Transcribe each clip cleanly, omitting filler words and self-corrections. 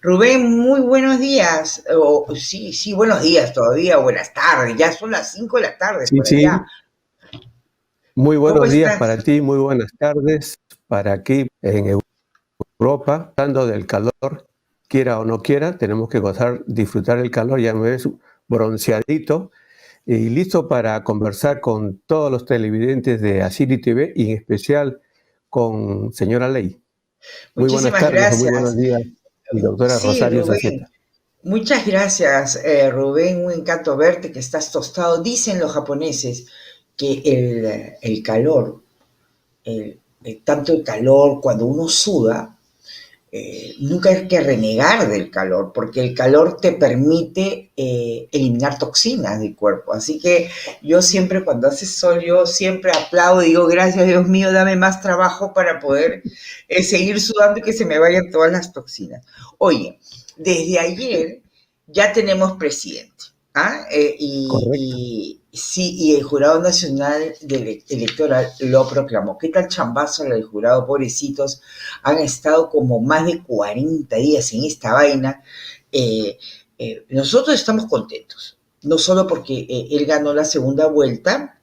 Rubén, muy buenos días. Sí, sí, buenos días todavía, buenas tardes. Ya son las 5 de la tarde Sí, por allá. sí, muy ¿Cómo buenos días estás? para ti, muy buenas tardes para aquí en Europa. Hablando del calor, quiera o no quiera, tenemos que gozar, disfrutar el calor. Ya me ves bronceadito y listo para conversar con todos los televidentes de Asiri TV y en especial con señora Ley. Muy buenas Muchísimas tardes o muy gracias. buenos días, mi doctora Sí, Rosario Rubén. Saceta. Muchas gracias, Rubén. Un encanto verte, que estás tostado. Dicen los japoneses que el calor, tanto el calor cuando uno suda, nunca hay que renegar del calor, porque el calor te permite eliminar toxinas del cuerpo. Así que yo siempre, cuando hace sol, yo siempre aplaudo y digo, gracias Dios mío, dame más trabajo para poder seguir sudando y que se me vayan todas las toxinas. Oye, desde ayer ya tenemos presidente. ¿Ah? Correcto. Sí, y el Jurado Nacional Electoral lo proclamó. ¿Qué tal chambazo el jurado, pobrecitos? Han estado como más de 40 días en esta vaina. Eh, Nosotros estamos contentos, no solo porque él ganó la segunda vuelta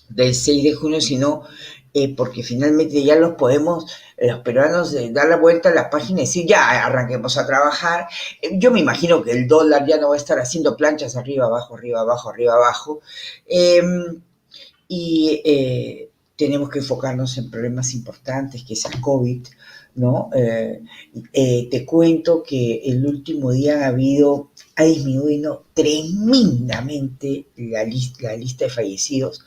del 6 de junio, sino porque finalmente ya los podemos, los peruanos, dar la vuelta a la página y decir, ya arranquemos a trabajar. Yo me imagino que el dólar ya no va a estar haciendo planchas arriba, abajo, arriba, abajo, arriba, abajo. Eh, y tenemos que enfocarnos en problemas importantes, que es el COVID, ¿no? Te cuento que el último día ha disminuido tremendamente la lista de fallecidos.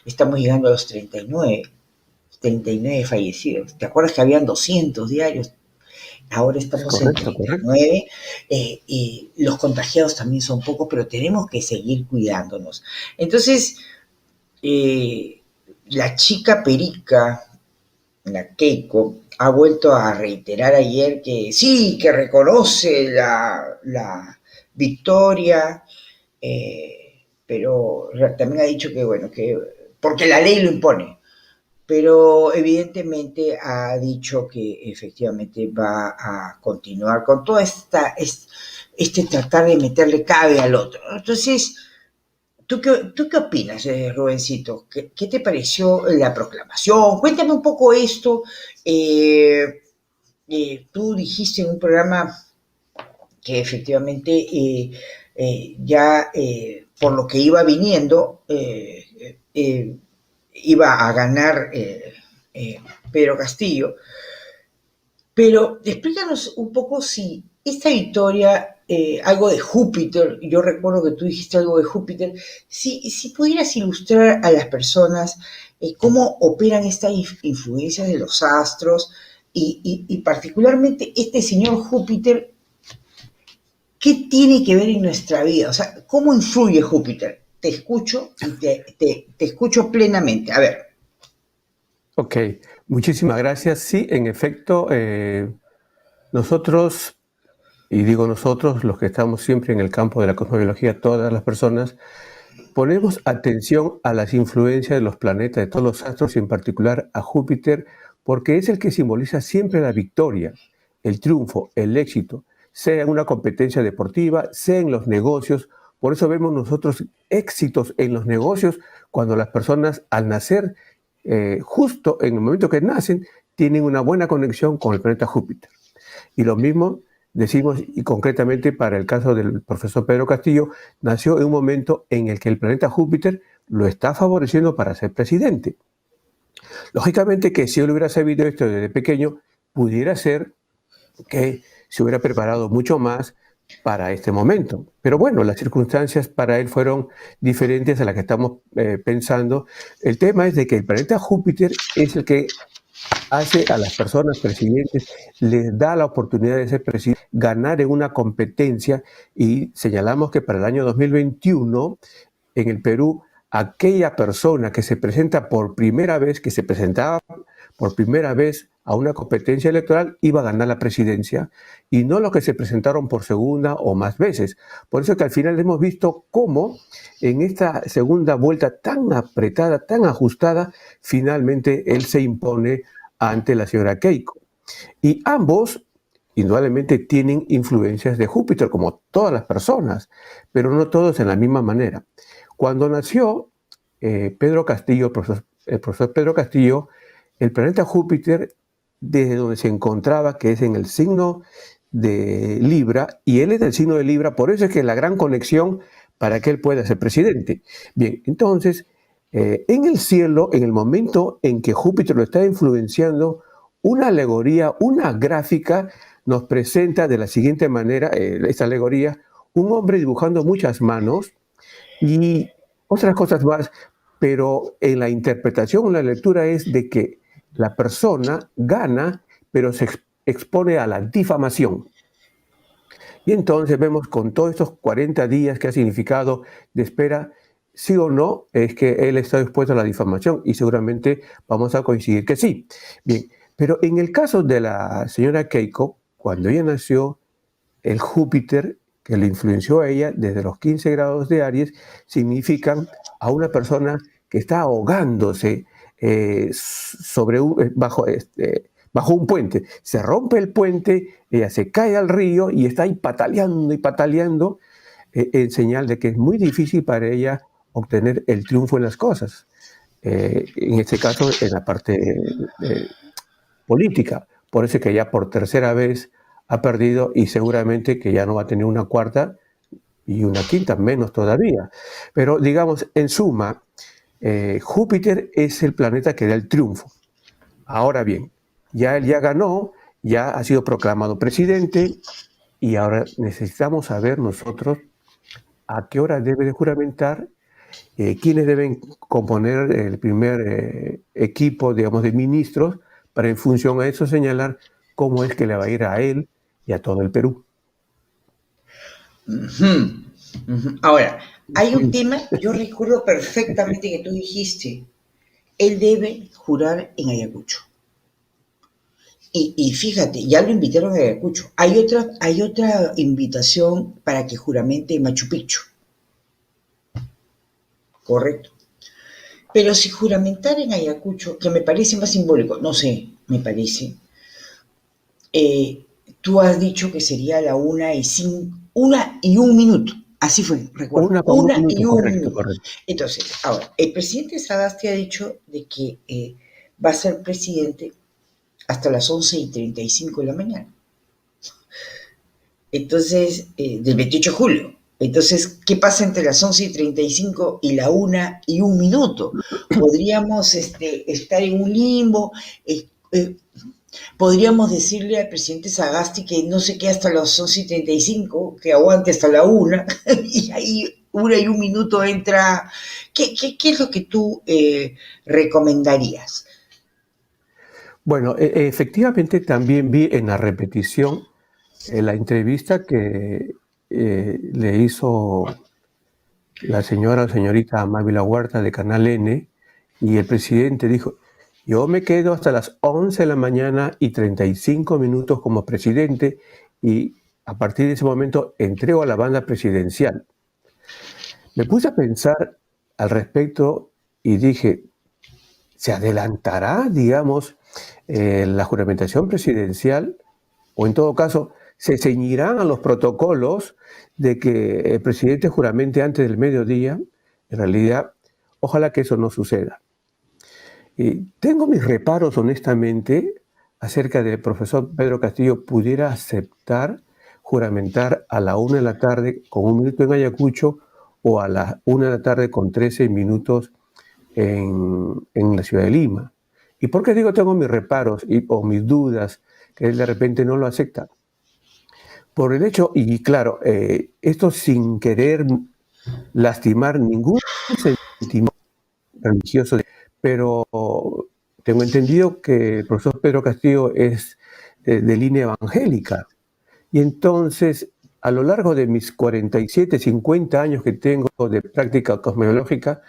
Estamos llegando a los 39 fallecidos. ¿Te acuerdas que habían 200 diarios? Ahora estamos en Correcto, correcto. 39. Y los contagiados también son pocos, pero tenemos que seguir cuidándonos. Entonces, eh, la chica Perica, la Keiko, ha vuelto a reiterar ayer que sí, que reconoce la victoria, pero también ha dicho que, bueno, que porque la ley lo impone, pero evidentemente ha dicho que efectivamente va a continuar con toda este tratar de meterle cabe al otro. Entonces, ¿tú qué opinas, Rubencito? ¿Qué te pareció la proclamación? Cuéntame un poco esto. Tú dijiste en un programa que efectivamente ya por lo que iba viniendo, iba a ganar Pedro Castillo. Pero explícanos un poco si esta victoria, algo de Júpiter, yo recuerdo que tú dijiste algo de Júpiter, si pudieras ilustrar a las personas cómo operan estas influencias de los astros y particularmente este señor Júpiter, ¿qué tiene que ver en nuestra vida? O sea, ¿cómo influye Júpiter? Te escucho y te escucho plenamente. A ver. Ok, muchísimas gracias. Sí, en efecto, nosotros, y digo nosotros, los que estamos siempre en el campo de la cosmobiología, todas las personas, ponemos atención a las influencias de los planetas, de todos los astros, y en particular a Júpiter, porque es el que simboliza siempre la victoria, el triunfo, el éxito, sea en una competencia deportiva, sea en los negocios. Por eso vemos nosotros éxitos en los negocios cuando las personas al nacer, justo en el momento que nacen, tienen una buena conexión con el planeta Júpiter. Y lo mismo decimos, y concretamente para el caso del profesor Pedro Castillo, nació en un momento en el que el planeta Júpiter lo está favoreciendo para ser presidente. Lógicamente que si él hubiera sabido esto desde pequeño, pudiera ser que se hubiera preparado mucho más para este momento. Pero bueno, las circunstancias para él fueron diferentes a las que estamos pensando. El tema es de que el planeta Júpiter es el que hace a las personas presidentes, les da la oportunidad de ser presidente, ganar en una competencia y señalamos que para el año 2021 en el Perú, aquella persona que se presenta por primera vez, que se presentaba por primera vez a una competencia electoral, iba a ganar la presidencia y no los que se presentaron por segunda o más veces. Por eso que al final hemos visto cómo en esta segunda vuelta tan apretada, tan ajustada, finalmente él se impone ante la señora Keiko. Y ambos, indudablemente tienen influencias de Júpiter, como todas las personas, pero no todos en la misma manera. Cuando nació Pedro Castillo, el profesor Pedro Castillo, el planeta Júpiter, desde donde se encontraba, que es en el signo de Libra, y él es del signo de Libra, por eso es que la gran conexión para que él pueda ser presidente. Bien, entonces, en el cielo, en el momento en que Júpiter lo está influenciando, una alegoría, una gráfica nos presenta de la siguiente manera, esta alegoría, un hombre dibujando muchas manos y otras cosas más, pero en la interpretación, la lectura es de que la persona gana, pero se expone a la difamación. Y entonces vemos con todos estos 40 días que ha significado de espera, sí o no, es que él está expuesto a la difamación y seguramente vamos a coincidir que sí. Bien, pero en el caso de la señora Keiko, cuando ella nació, el Júpiter que le influenció a ella desde los 15 grados de Aries significan a una persona que está ahogándose bajo un puente. Se rompe el puente, ella se cae al río y está ahí pataleando y pataleando en señal de que es muy difícil para ella obtener el triunfo en las cosas. En este caso, en la parte política. Por eso es que ya por tercera vez ha perdido y seguramente que ya no va a tener una cuarta y una quinta, menos todavía. Pero digamos, en suma, Júpiter es el planeta que da el triunfo. Ahora bien, ya él ya ganó, ya ha sido proclamado presidente y ahora necesitamos saber nosotros a qué hora debe de juramentar, quiénes deben componer el primer equipo, digamos, de ministros, para en función a eso señalar cómo es que le va a ir a él y a todo el Perú. Ahora, hay un tema, yo recuerdo perfectamente que tú dijiste, él debe jurar en Ayacucho. Y fíjate, ya lo invitaron a Ayacucho. Hay otra invitación para que juramente en Machu Picchu. Correcto. Pero si juramentar en Ayacucho, que me parece más simbólico, no sé, me parece, tú has dicho que sería la 1:01. Así fue, recuerdo. Un minuto, 1:01. correcto. Entonces, ahora, el presidente Sagasti ha dicho de que va a ser presidente hasta las 11:35 de la mañana. Entonces, del 28 de julio. Entonces, ¿qué pasa entre las 11:35 y la 1:01? Podríamos estar en un limbo. Podríamos decirle al presidente Sagasti que no se quede hasta las 11:35, que aguante hasta la 1, y ahí 1:01 entra. ¿Qué es lo que tú recomendarías? Bueno, efectivamente también vi en la repetición la entrevista que le hizo la señorita Amávila Huerta de Canal N, y el presidente dijo, yo me quedo hasta las 11 de la mañana y 35 minutos como presidente y a partir de ese momento entrego a la banda presidencial. Me puse a pensar al respecto y dije, ¿se adelantará, digamos, la juramentación presidencial? O en todo caso, ¿se ceñirán a los protocolos de que el presidente juramente antes del mediodía? En realidad, ojalá que eso no suceda. Tengo mis reparos, honestamente, acerca del profesor Pedro Castillo pudiera aceptar juramentar a la 1 de la tarde con 1 minuto en Ayacucho o a la 1 de la tarde con 13 minutos en la ciudad de Lima. ¿Y por qué digo tengo mis reparos o mis dudas que él de repente no lo acepta? Por el hecho, y claro, esto sin querer lastimar ningún sentimiento religioso, pero tengo entendido que el profesor Pedro Castillo es de línea evangélica. Y entonces, a lo largo de mis 47, 50 años que tengo de práctica cosmológica,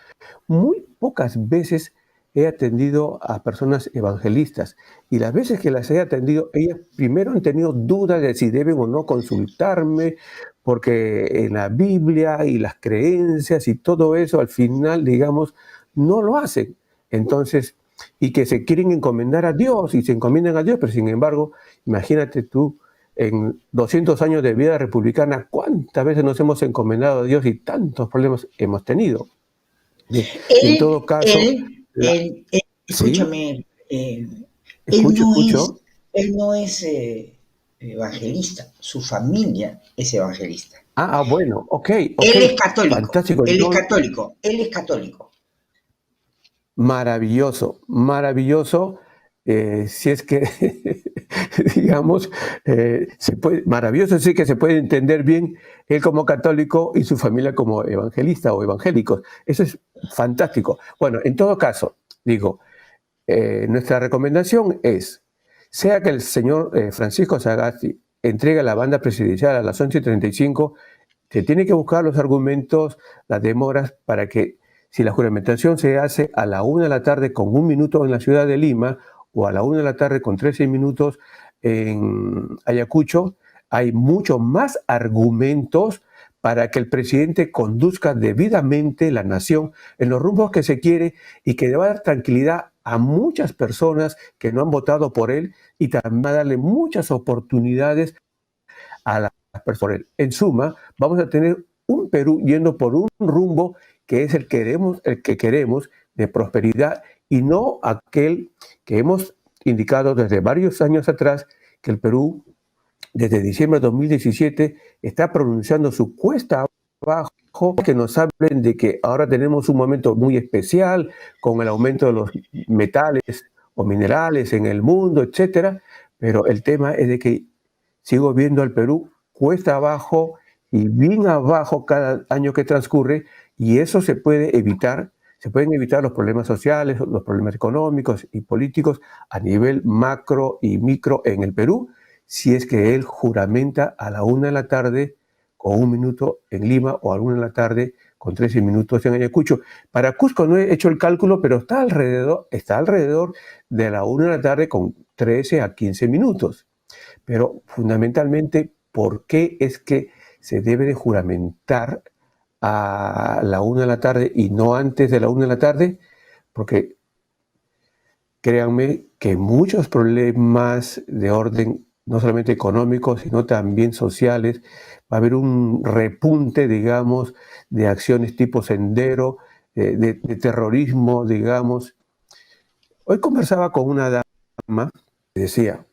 muy pocas veces he atendido a personas evangelistas. Y las veces que las he atendido, ellas primero han tenido dudas de si deben o no consultarme, porque en la Biblia y las creencias y todo eso, al final, digamos, no lo hacen. Entonces, y que se quieren encomendar a Dios y se encomiendan a Dios, pero sin embargo, imagínate tú, en 200 años de vida republicana, ¿cuántas veces nos hemos encomendado a Dios y tantos problemas hemos tenido? Bien, y en todo caso, ¿sí? Escúchame, él no es, Escucho. él no es evangelista, su familia es evangelista. Bueno, ok, Él es católico, fantástico. él es Entonces, católico, él es católico. maravilloso, maravilloso. Si es que, digamos, maravilloso sí que se puede entender bien él como católico y su familia como evangelista o evangélicos. Eso es fantástico. Bueno, en todo caso, digo, nuestra recomendación es, sea que el señor Francisco Sagasti entregue la banda presidencial a las 11:35, se tiene que buscar los argumentos, las demoras, para que si la juramentación se hace a la 1 de la tarde con 1 minuto en la ciudad de Lima o a la 1 de la tarde con 13 minutos en Ayacucho, hay mucho más argumentos para que el presidente conduzca debidamente la nación en los rumbos que se quiere y que va a dar tranquilidad a muchas personas que no han votado por él y también va a darle muchas oportunidades a las personas. En suma, vamos a tener un Perú yendo por un rumbo que es el que queremos de prosperidad y no aquel que hemos indicado desde varios años atrás, que el Perú desde diciembre de 2017 está pronunciando su cuesta abajo, que nos hablen de que ahora tenemos un momento muy especial con el aumento de los metales o minerales en el mundo, etcétera, pero el tema es de que sigo viendo al Perú cuesta abajo y bien abajo cada año que transcurre, y eso se puede evitar. Se pueden evitar los problemas sociales, los problemas económicos y políticos a nivel macro y micro en el Perú, si es que él juramenta a la 1 de la tarde con 1 minuto en Lima o a la 1 de la tarde con 13 minutos en Ayacucho. Para Cusco no he hecho el cálculo, pero está alrededor de la 1 de la tarde con 13 a 15 minutos. Pero fundamentalmente, ¿por qué es que se debe de juramentar a la 1 de la tarde y no antes de la 1 de la tarde? Porque créanme que muchos problemas de orden, no solamente económicos, sino también sociales, va a haber un repunte, digamos, de acciones tipo sendero, de terrorismo, digamos. Hoy conversaba con una dama que decía,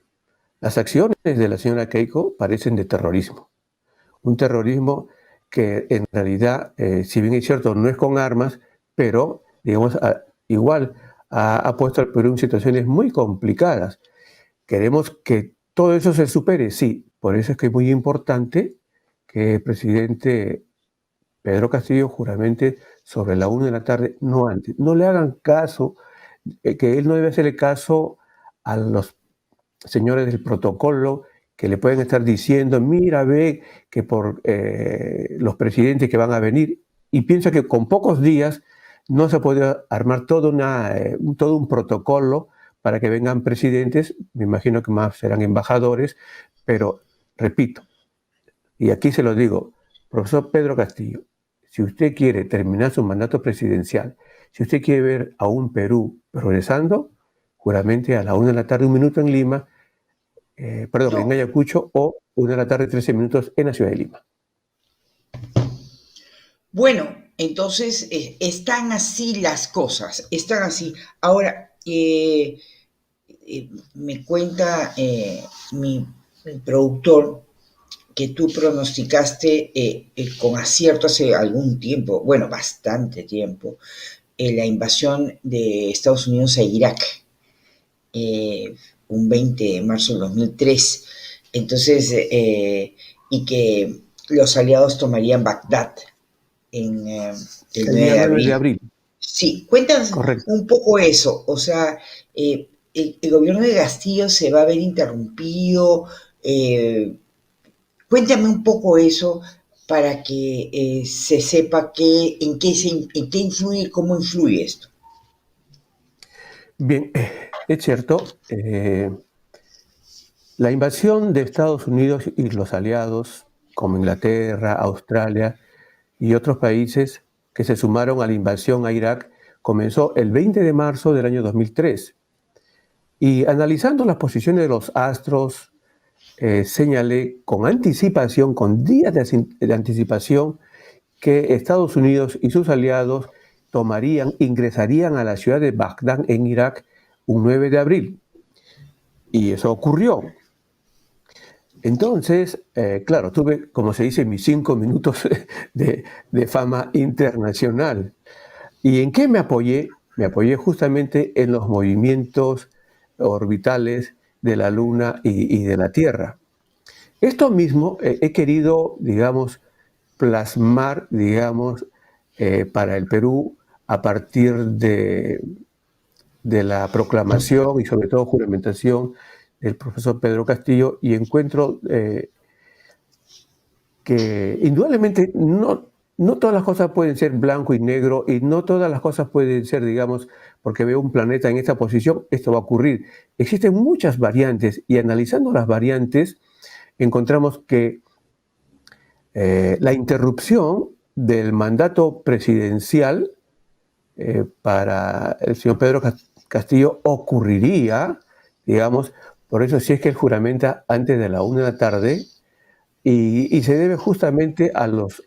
las acciones de la señora Keiko parecen de terrorismo. Un terrorismo que en realidad, si bien es cierto, no es con armas, pero digamos, igual ha puesto al Perú en situaciones muy complicadas. Queremos que todo eso se supere, sí. Por eso es que es muy importante que el presidente Pedro Castillo juramente sobre la 1 de la tarde, no antes. No le hagan caso, que él no debe hacerle caso a los señores del protocolo que le pueden estar diciendo, mira, ve que por los presidentes que van a venir, y piensa que con pocos días no se puede armar todo un protocolo para que vengan presidentes, me imagino que más serán embajadores, pero repito, y aquí se lo digo, profesor Pedro Castillo, si usted quiere terminar su mandato presidencial, si usted quiere ver a un Perú progresando, juramente a la 1 de la tarde, 1 minuto en Lima, en No. Ayacucho, o 1 de la tarde, 13 minutos en la ciudad de Lima. Bueno, entonces están así las cosas, están así. Ahora, me cuenta mi productor que tú pronosticaste con acierto hace algún tiempo, bueno, bastante tiempo, la invasión de Estados Unidos a Irak, eh, un 20 de marzo del 2003. Entonces, y que los aliados tomarían Bagdad en el El 9 día de 9 de abril. abril, Sí, cuéntanos correcto. un poco eso, o sea, el gobierno de Castillo se va a ver interrumpido. Cuéntame un poco eso para que se sepa en qué influye, cómo influye esto. Bien, es cierto, la invasión de Estados Unidos y los aliados, como Inglaterra, Australia y otros países que se sumaron a la invasión a Irak, comenzó el 20 de marzo del año 2003. Y analizando las posiciones de los astros, señalé con anticipación, con días de anticipación, que Estados Unidos y sus aliados ingresarían a la ciudad de Bagdad en Irak un 9 de abril. Y eso ocurrió. Entonces, claro, tuve, como se dice, mis 5 minutos de fama internacional. ¿Y en qué me apoyé? Me apoyé justamente en los movimientos orbitales de la Luna y de la Tierra. Esto mismo he querido, digamos, plasmar, digamos, para el Perú a partir de la proclamación y sobre todo juramentación del profesor Pedro Castillo, y encuentro que indudablemente no todas las cosas pueden ser blanco y negro, y no todas las cosas pueden ser, digamos, porque veo un planeta en esta posición, esto va a ocurrir. Existen muchas variantes, y analizando las variantes encontramos que la interrupción del mandato presidencial para el señor Pedro Castillo ocurriría, digamos, por eso si es que él juramenta antes de la 1 de la tarde, y se debe justamente a los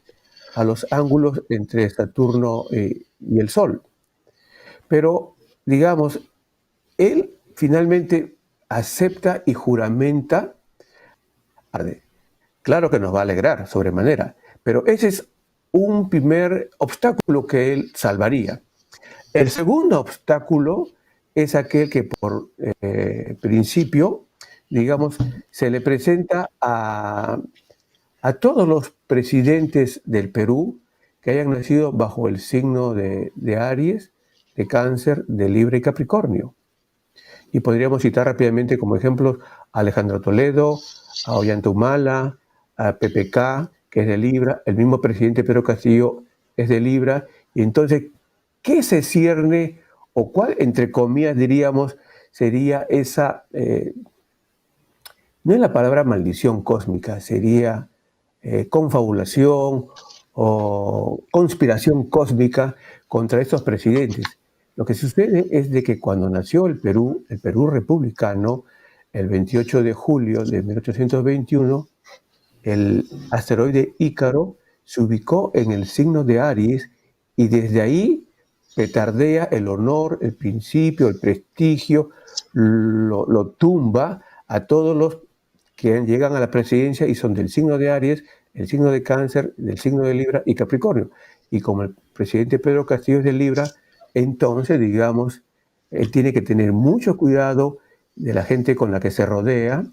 ángulos entre Saturno y el Sol. Pero, digamos, él finalmente acepta y juramenta. Claro que nos va a alegrar sobremanera, pero ese es un primer obstáculo que él salvaría. El segundo obstáculo es aquel que por principio, digamos, se le presenta a todos los presidentes del Perú que hayan nacido bajo el signo de Aries, de Cáncer, de Libra y Capricornio. Y podríamos citar rápidamente como ejemplos a Alejandro Toledo, a Ollanta Humala, a PPK, que es de Libra, el mismo presidente Pedro Castillo es de Libra. Y entonces, ¿qué se cierne, o cuál, entre comillas, diríamos, sería esa, no es la palabra maldición cósmica, sería confabulación o conspiración cósmica contra estos presidentes? Lo que sucede es de que cuando nació el Perú republicano, el 28 de julio de 1821, el asteroide Ícaro se ubicó en el signo de Aries, y desde ahí petardea el honor, el principio, el prestigio, lo tumba a todos los que llegan a la presidencia y son del signo de Aries, el signo de Cáncer, del signo de Libra y Capricornio. Y como el presidente Pedro Castillo es de Libra, entonces, digamos, él tiene que tener mucho cuidado de la gente con la que se rodea,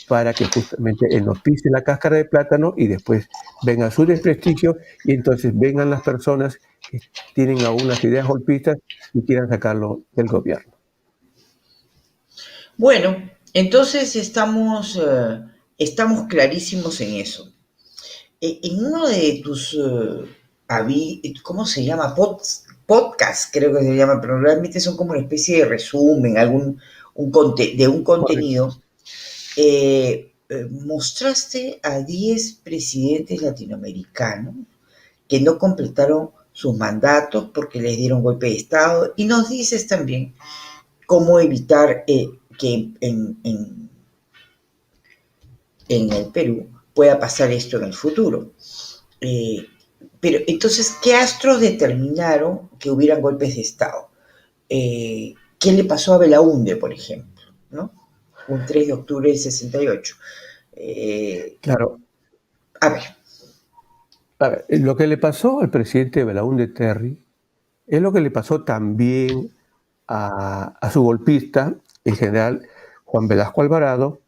para que justamente él no pise la cáscara de plátano y después venga su desprestigio, y entonces vengan las personas que tienen algunas ideas golpistas y quieran sacarlo del gobierno. Bueno, entonces estamos clarísimos en eso. En uno de tus, ¿cómo se llama? Podcast, creo que se llama, pero realmente son como una especie de resumen, de un contenido. Mostraste a 10 presidentes latinoamericanos que no completaron sus mandatos porque les dieron golpe de Estado, y nos dices también cómo evitar que en el Perú pueda pasar esto en el futuro. Pero entonces, ¿qué astros determinaron que hubieran golpes de Estado? ¿Qué le pasó a Belaúnde, por ejemplo? ¿No? Un 3 de octubre del 68. Claro. A ver. Lo que le pasó al presidente Belaúnde Terry es lo que le pasó también a su golpista, el general Juan Velasco Alvarado,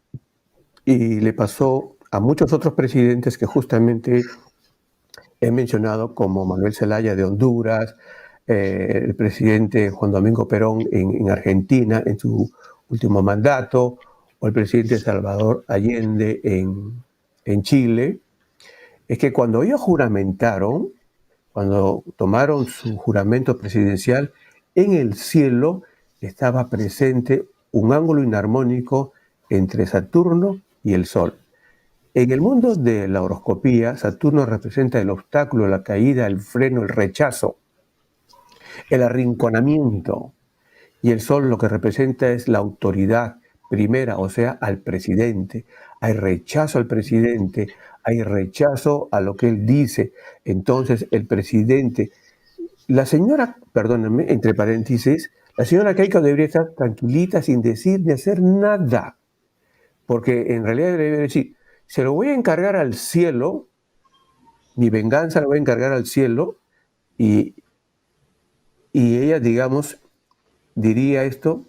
y le pasó a muchos otros presidentes que justamente he mencionado, como Manuel Zelaya de Honduras, el presidente Juan Domingo Perón en Argentina en su último mandato, o el presidente Salvador Allende en Chile. Es que cuando ellos juramentaron, cuando tomaron su juramento presidencial, en el cielo estaba presente un ángulo inarmónico entre Saturno y el Sol. En el mundo de la horoscopía, Saturno representa el obstáculo, la caída, el freno, el rechazo, el arrinconamiento. Y el Sol lo que representa es la autoridad primera, o sea, al presidente, hay rechazo al presidente, hay rechazo a lo que él dice. Entonces el presidente, la señora, perdónenme, entre paréntesis, la señora Keiko debería estar tranquilita sin decir ni hacer nada, porque en realidad debería decir, se lo voy a encargar al cielo, mi venganza la voy a encargar al cielo, y, y ella, digamos, diría esto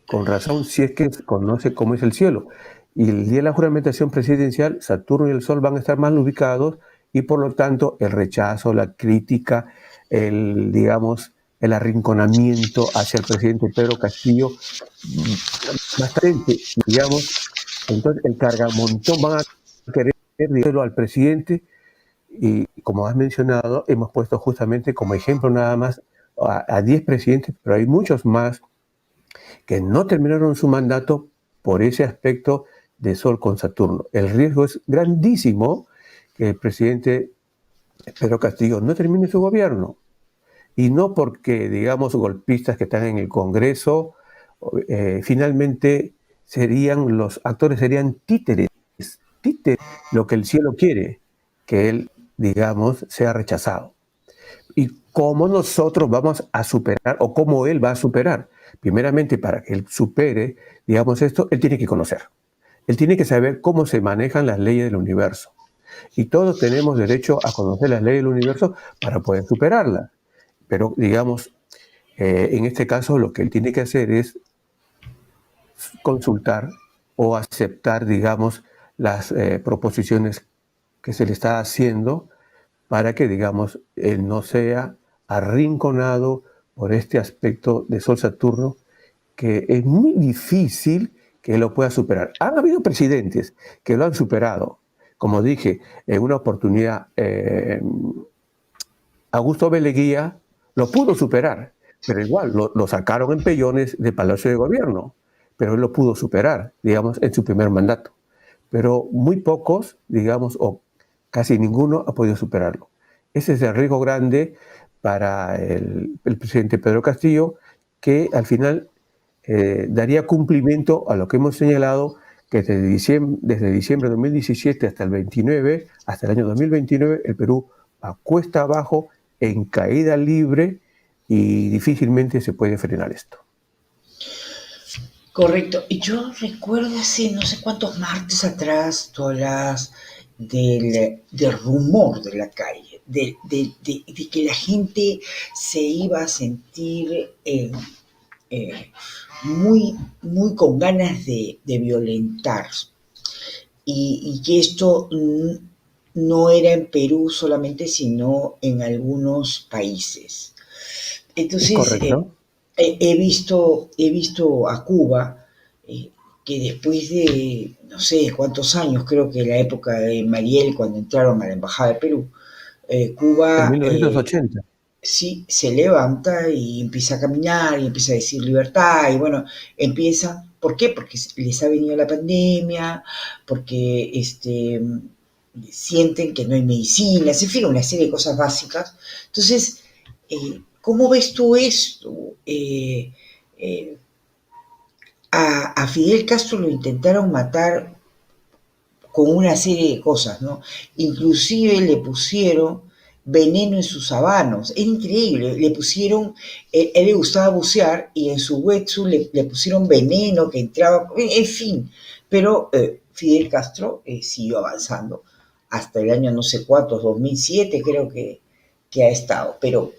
con razón si es que conoce cómo es el cielo. Y el día de la juramentación presidencial, Saturno y el Sol van a estar mal ubicados y por lo tanto el rechazo, la crítica, digamos, el arrinconamiento hacia el presidente Pedro Castillo, bastante, digamos. Entonces el cargamontón van a querer decirlo al presidente y como has mencionado, hemos puesto justamente como ejemplo nada más a 10 presidentes, pero hay muchos más que no terminaron su mandato por ese aspecto de Sol con Saturno. El riesgo es grandísimo que el presidente Pedro Castillo no termine su gobierno. Y no porque, digamos, golpistas que están en el Congreso, finalmente los actores serían títeres, lo que el cielo quiere, que él, digamos, sea rechazado. ¿Y cómo nosotros vamos a superar o cómo él va a superar? Primeramente, para que él supere, digamos esto, él tiene que conocer. Él tiene que saber cómo se manejan las leyes del universo. Y todos tenemos derecho a conocer las leyes del universo para poder superarlas. Pero, digamos, en este caso lo que él tiene que hacer es consultar o aceptar, digamos, las proposiciones que se le está haciendo para que, digamos, él no sea arrinconado por este aspecto de Sol-Saturno, que es muy difícil que él lo pueda superar. Han habido presidentes que lo han superado. Como dije, en una oportunidad, Augusto Beleguía lo pudo superar, pero igual lo sacaron en pellones de Palacio de Gobierno, pero él lo pudo superar, digamos, en su primer mandato. Pero muy pocos, digamos, o casi ninguno ha podido superarlo. Ese es el riesgo grande para el presidente Pedro Castillo, que al final daría cumplimiento a lo que hemos señalado, que desde diciembre de 2017 hasta el 29, hasta el año 2029, el Perú va cuesta abajo, en caída libre, y difícilmente se puede frenar esto. Correcto. Y yo recuerdo hace no sé cuántos martes atrás, tú hablabas del rumor de la calle, de que la gente se iba a sentir eh, muy, muy con ganas de violentar. Y que esto no era en Perú solamente, sino en algunos países. ¿Es Entonces, correcto? he visto a Cuba, eh, que después de no sé cuántos años, creo que la época de Mariel, cuando entraron a la Embajada de Perú, En Cuba 1980. sí se levanta y empieza a caminar y empieza a decir libertad y bueno, empieza, ¿por qué? Porque les ha venido la pandemia, porque sienten que no hay medicinas, en fin, una serie de cosas básicas. Entonces, ¿cómo ves tú esto? Eh, a Fidel Castro lo intentaron matar con una serie de cosas, ¿no? Inclusive le pusieron veneno en sus habanos, es increíble, le pusieron, él le gustaba bucear y en su wetsuit le pusieron veneno que entraba, en fin, pero Fidel Castro siguió avanzando hasta el año no sé cuántos, 2007 creo que ha estado, pero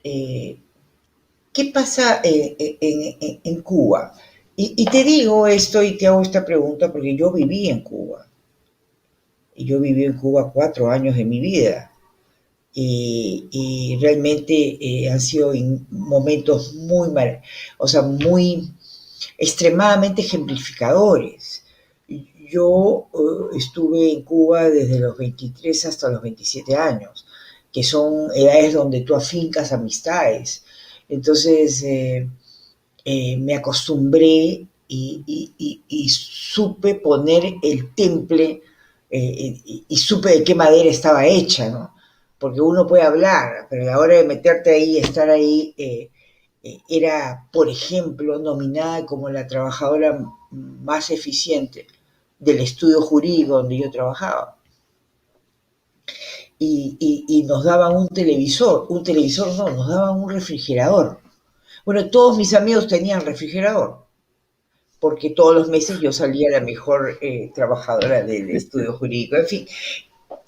eh, ¿qué pasa en Cuba? Y te digo esto y te hago esta pregunta porque yo viví en Cuba. Y yo viví en Cuba 4 años de mi vida. Y realmente han sido momentos muy mal, o sea, muy extremadamente ejemplificadores. Yo estuve en Cuba desde los 23 hasta los 27 años, que son edades donde tú afincas amistades. Entonces, me acostumbré y supe poner el temple y supe de qué madera estaba hecha, ¿no? Porque uno puede hablar, pero a la hora de meterte ahí, estar ahí, era, por ejemplo, nominada como la trabajadora más eficiente del estudio jurídico donde yo trabajaba. Y nos daban un televisor no, nos daban un refrigerador. Bueno, todos mis amigos tenían refrigerador, porque todos los meses yo salía la mejor trabajadora del estudio jurídico. En fin,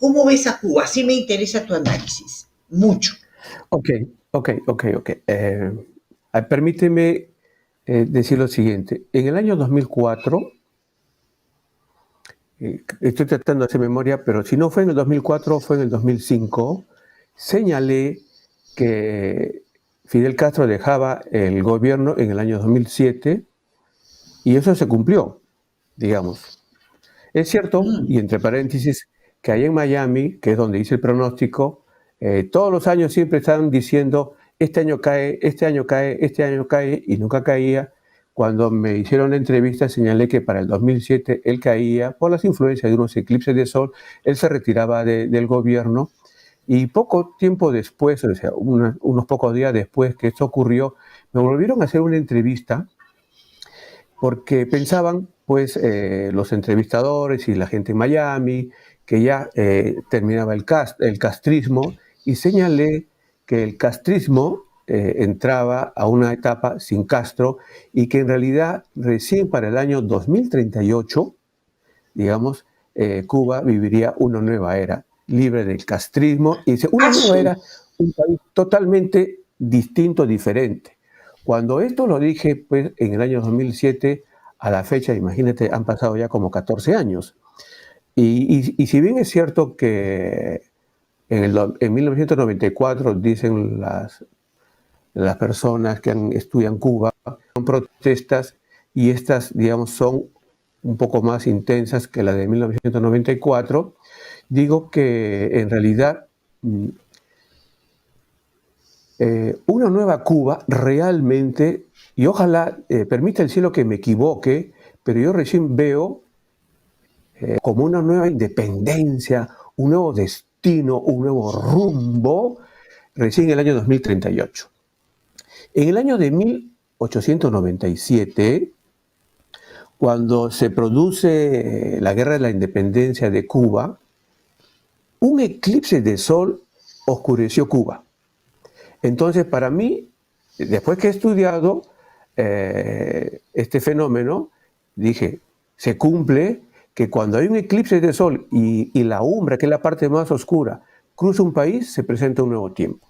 ¿cómo ves a Cuba? Sí me interesa tu análisis, mucho. Ok, ok. Permíteme decir lo siguiente. En el año 2004, estoy tratando de hacer memoria, pero si no fue en el 2004, fue en el 2005, señalé que Fidel Castro dejaba el gobierno en el año 2007 y eso se cumplió, digamos. Es cierto, Mm, y entre paréntesis, que ahí en Miami, que es donde hice el pronóstico, todos los años siempre están diciendo, este año cae, este año cae, este año cae, y nunca caía. Cuando me hicieron la entrevista señalé que para el 2007 él caía por las influencias de unos eclipses de sol, él se retiraba del gobierno y poco tiempo después, o sea, unos pocos días después que esto ocurrió, me volvieron a hacer una entrevista porque pensaban, pues, los entrevistadores y la gente en Miami, que ya terminaba el castrismo, y señalé que el castrismo entraba a una etapa sin Castro y que en realidad recién para el año 2038, digamos, Cuba viviría una nueva era, libre del castrismo, y dice, una nueva azul. era, un país totalmente distinto, diferente. Cuando esto lo dije, pues, en el año 2007, a la fecha, imagínate, han pasado ya como 14 años. Y si bien es cierto que en 1994 dicen las personas que estudian Cuba, son protestas y estas, digamos, son un poco más intensas que la de 1994, digo que en realidad una nueva Cuba realmente, y ojalá permita el cielo que me equivoque, pero yo recién veo como una nueva independencia, un nuevo destino, un nuevo rumbo, recién en el año 2038. En el año de 1897, cuando se produce la Guerra de la Independencia de Cuba, un eclipse de sol oscureció Cuba. Entonces, para mí, después que he estudiado este fenómeno, dije, se cumple que cuando hay un eclipse de sol y la umbra, que es la parte más oscura, cruza un país, se presenta un nuevo tiempo.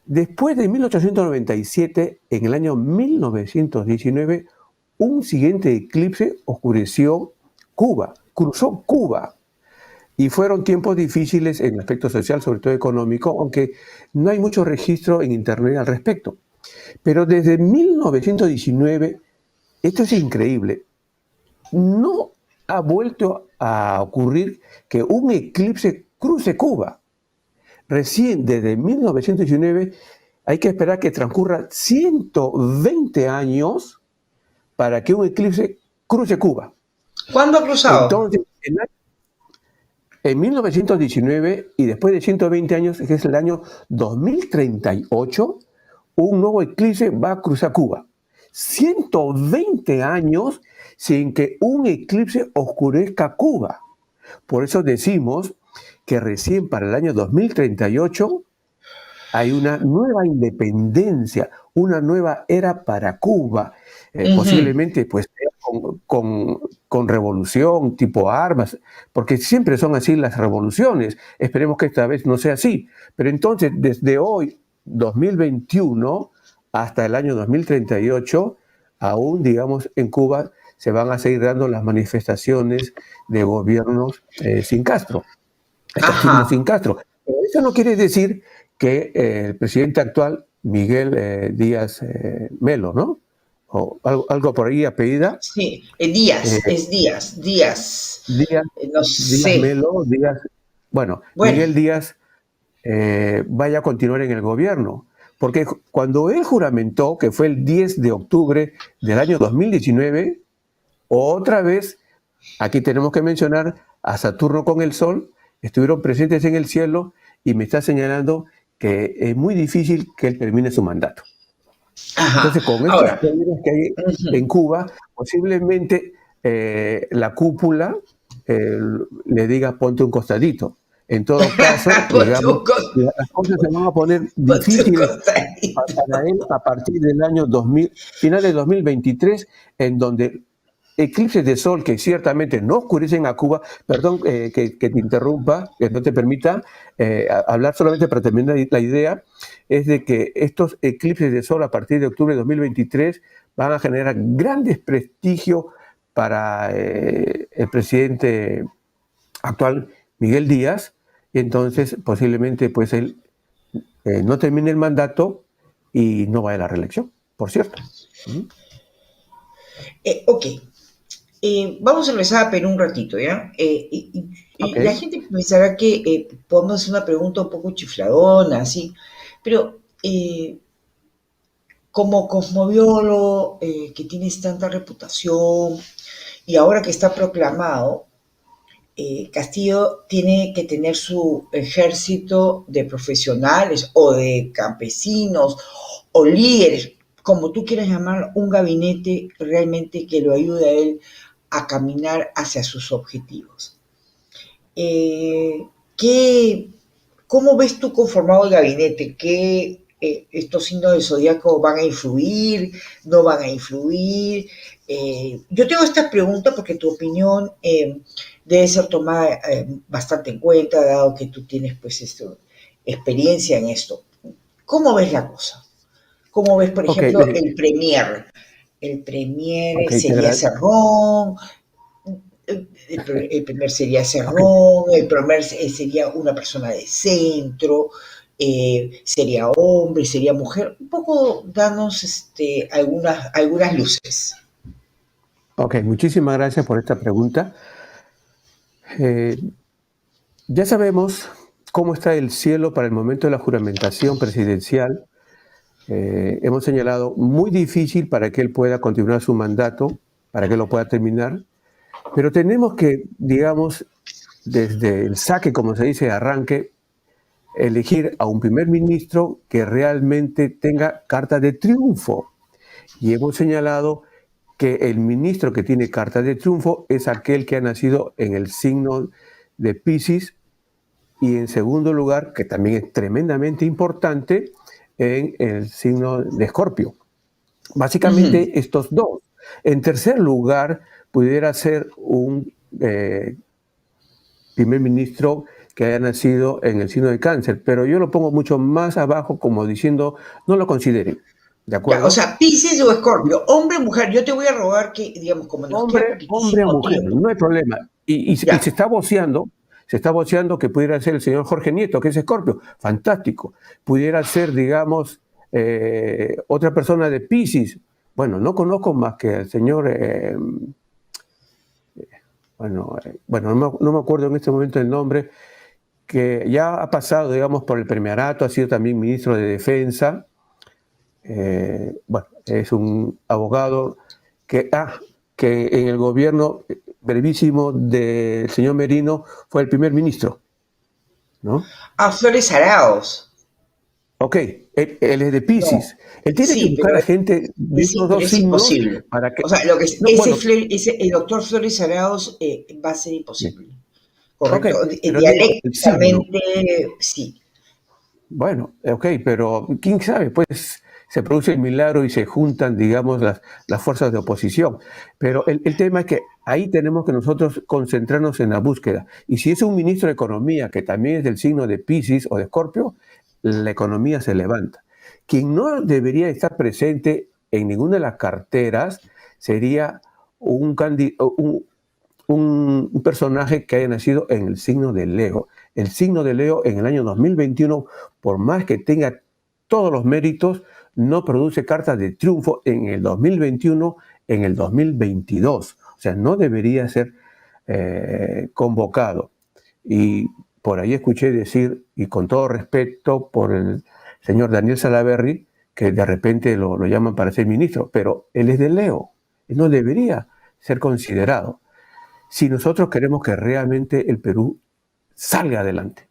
Después de 1897, en el año 1919, un siguiente eclipse oscureció Cuba, cruzó Cuba. Y fueron tiempos difíciles en el aspecto social, sobre todo económico, aunque no hay mucho registro en Internet al respecto. Pero desde 1919, esto es increíble, no ha vuelto a ocurrir que un eclipse cruce Cuba. Recién desde 1919 hay que esperar que transcurra 120 años para que un eclipse cruce Cuba. ¿Cuándo ha cruzado? Entonces, en 1919 y después de 120 años, que es el año 2038, un nuevo eclipse va a cruzar Cuba. 120 años sin que un eclipse oscurezca Cuba. Por eso decimos que recién para el año 2038 hay una nueva independencia, una nueva era para Cuba, Ujú. posiblemente pues con revolución, tipo armas, porque siempre son así las revoluciones. Esperemos que esta vez no sea así. Pero entonces, desde hoy, 2021, hasta el año 2038, aún, digamos, en Cuba se van a seguir dando las manifestaciones de gobiernos sin Castro, el castismo Ajá. sin Castro. Pero eso no quiere decir que el presidente actual, Miguel Díaz Melo, ¿no? O algo por ahí apellida, Sí, eh, Díaz, es Díaz, Díaz. Díaz, No Díaz sé. Melo, Díaz, bueno, Bueno, Miguel Díaz vaya a continuar en el gobierno. Porque cuando él juramentó, que fue el 10 de octubre del año 2019, otra vez, aquí tenemos que mencionar a Saturno con el Sol, estuvieron presentes en el cielo y me está señalando que es muy difícil que él termine su mandato. ajá. Entonces, con estos Ahora, problemas que hay en ujú, Cuba, posiblemente la cúpula le diga ponte un costadito. En todo caso, Ponte digamos, un cos- las cosas se van a poner ponte un difíciles costadito. para él a partir del año 2000, finales de 2023, en donde eclipses de sol que ciertamente no oscurecen a Cuba, perdón que te interrumpa, que no te permita hablar solamente para terminar la idea, es de que estos eclipses de sol a partir de octubre de 2023 van a generar gran desprestigio para el presidente actual, Miguel Díaz, y entonces posiblemente pues él no termine el mandato y no vaya a la reelección, por cierto. Ok, vamos a regresar a Perú un ratito, ¿ya? Ok. La gente pensará que podemos hacer una pregunta un poco chifladona, así, pero como cosmobiólogo, que tienes tanta reputación, y ahora que está proclamado, Castillo tiene que tener su ejército de profesionales o de campesinos o líderes, como tú quieras llamar, un gabinete realmente que lo ayude a él a caminar hacia sus objetivos. ¿Qué, ¿Cómo ves tú conformado el gabinete? ¿Qué estos signos del zodiaco van a influir? ¿No van a influir? Yo tengo esta pregunta porque tu opinión debe ser tomada bastante en cuenta, dado que tú tienes pues experiencia en esto. ¿Cómo ves la cosa? ¿Cómo ves, por Ok, ejemplo, el premier? El premier ok, sería Cerrón, el primer sería ok. Cerrón, el primer sería una persona de centro, sería hombre, sería mujer. Un poco danos algunas luces. Ok, muchísimas gracias por esta pregunta. Eh, ya sabemos cómo está el cielo para el momento de la juramentación presidencial. Hemos señalado muy difícil para que él pueda continuar su mandato, para que lo pueda terminar, pero tenemos que, digamos, desde el saque, como se dice, arranque, elegir a un primer ministro que realmente tenga carta de triunfo. Y hemos señalado que el ministro que tiene carta de triunfo es aquel que ha nacido en el signo de Piscis y en segundo lugar, que también es tremendamente importante, en el signo de Escorpio. Ujú. Básicamente estos dos. En tercer lugar, pudiera ser un primer ministro que haya nacido en el signo de Cáncer, pero yo lo pongo mucho más abajo como diciendo, no lo consideren, ¿de Ya, o acuerdo? sea, Piscis o Escorpio, hombre o mujer, yo te voy a robar que, digamos, como nos queda Hombre o poquitísimo mujer, tiempo. no hay problema. Y Ya, se está voceando que pudiera ser el señor Jorge Nieto, que es Escorpio, fantástico. Pudiera ser, digamos, otra persona de Piscis. Bueno, no conozco más que al señor, no me acuerdo en este momento el nombre, que ya ha pasado, digamos, por el premierato, ha sido también ministro de Defensa. Es un abogado que, que en el gobierno brevísimo del señor Merino fue el primer ministro, ¿no? a Flores Araos. Ok, él es de No, Piscis. Él tiene que sí, buscar a gente de esos pero dos es signos imposible. para que... O sea, lo que es, No, bueno, el doctor Flores Araos va a ser sí. imposible. Ok, Correcto. pero digo, el signo. Dialécticamente, sí. Bueno, ok, pero quién sabe, pues se produce el milagro y se juntan, digamos, las fuerzas de oposición. Pero el tema es que ahí tenemos que nosotros concentrarnos en la búsqueda. Y si es un ministro de Economía que también es del signo de Piscis o de Escorpio, la economía se levanta. Quien no debería estar presente en ninguna de las carteras sería un personaje que haya nacido en el signo de Leo. El signo de Leo en el año 2021, por más que tenga todos los méritos, no produce cartas de triunfo en el 2021, en el 2022. O sea, no debería ser convocado. Y por ahí escuché decir, y con todo respeto por el señor Daniel Salaverry, que de repente lo llaman para ser ministro, pero él es de Leo, él no debería ser considerado si nosotros queremos que realmente el Perú salga adelante.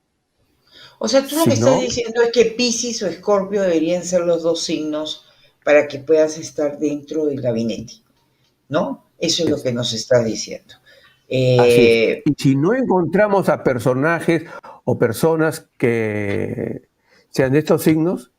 O sea, tú lo que Si estás no, diciendo es que Piscis o Escorpio deberían ser los dos signos para que puedas estar dentro del gabinete, ¿no? Eso es lo Es, que nos está diciendo. así es. Eh, Y si no encontramos a personajes o personas que sean de estos signos,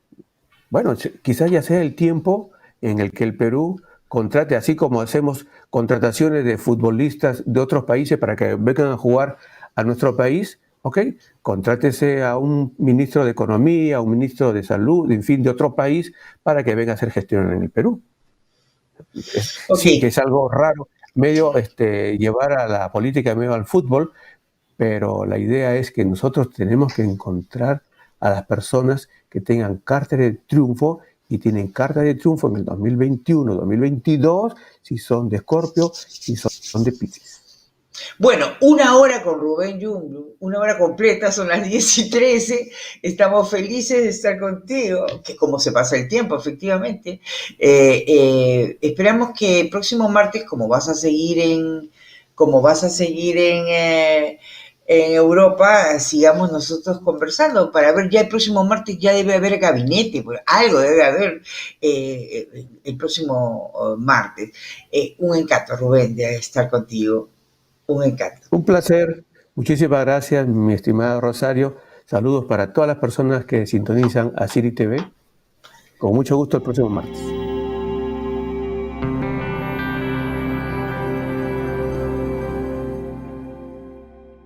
bueno, quizás ya sea el tiempo en el que el Perú contrate, así como hacemos contrataciones de futbolistas de otros países para que vengan a jugar a nuestro país, ¿ok? Contrátese a un ministro de Economía, a un ministro de Salud, en fin, de otro país, para que venga a hacer gestión en el Perú. ok, Sí, que es algo raro, medio llevar a la política medio al fútbol, pero la idea es que nosotros tenemos que encontrar a las personas que tengan carta de triunfo y tienen carta de triunfo en el 2021, 2022, si son de Escorpio, si son de Piscis. bueno, una hora con Rubén Yungu, una hora completa, son las 10:13. Estamos felices de estar contigo, que como se pasa el tiempo, efectivamente. Esperamos que el próximo martes, como vas a seguir en Europa, sigamos nosotros conversando para ver, ya el próximo martes ya debe haber gabinete, pues, algo debe haber el próximo martes. Un encanto, Rubén, de estar contigo. Un encanto. Un placer, muchísimas gracias, mi estimado Rosario. Saludos para todas las personas que sintonizan a Ciri TV. Con mucho gusto el próximo martes.